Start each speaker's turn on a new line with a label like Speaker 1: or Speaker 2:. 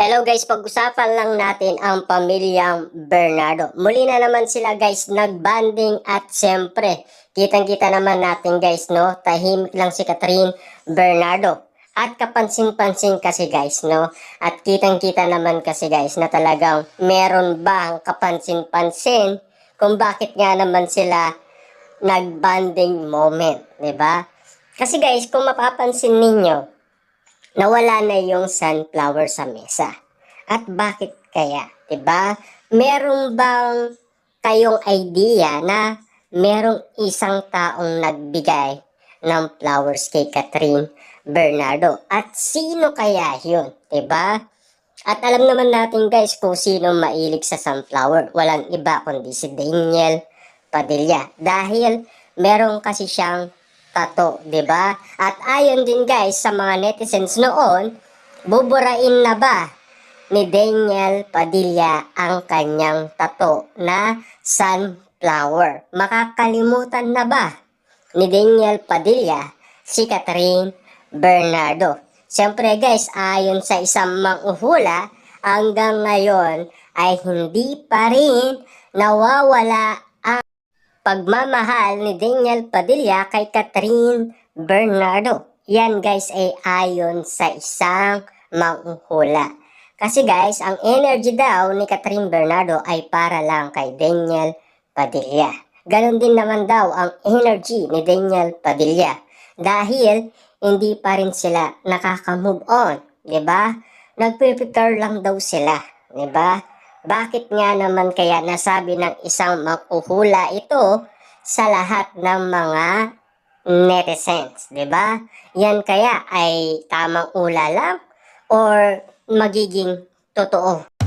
Speaker 1: Hello guys, pag-usapan lang natin ang pamilyang Bernardo. Muli na naman sila guys nagbanding at siyempre, kitang-kita naman natin guys no, tahimik lang si Catherine Bernardo. At kapansin-pansin kasi guys no, at kitang-kita naman kasi guys na talagang meron bang kapansin-pansin kung bakit nga naman sila nagbanding moment, 'di ba? Kasi guys, kung mapapansin ninyo, nawala na yung sunflower sa mesa. At bakit kaya? 'Di ba? Meron bang kayong idea na merong isang taong nagbigay ng flowers kay Catherine Bernardo? At sino kaya yun? 'Di ba? At alam naman natin guys kung sino mailig sa sunflower. Walang iba kundi si Daniel Padilla. Dahil meron kasi siyang tato, 'di ba? At ayon din guys sa mga netizens noon, buburain na ba ni Daniel Padilla ang kanyang tato na sunflower? Makakalimutan na ba ni Daniel Padilla si Catherine Bernardo? Siyempre guys, ayon sa isang manghuhula, hanggang ngayon ay hindi pa rin nawawala pagmamahal ni Daniel Padilla kay Catherine Bernardo. Yan guys ay ayon sa isang manghuhula. Kasi guys, ang energy daw ni Catherine Bernardo ay para lang kay Daniel Padilla. Ganon din naman daw ang energy ni Daniel Padilla. Dahil hindi pa rin sila nakaka-move on, 'di ba? Nagpe-prepare lang daw sila, 'di ba? Bakit nga naman kaya nasabi ng isang manghuhula ito sa lahat ng mga netizens, 'di ba? Yan kaya ay tamang ula lang or magiging totoo?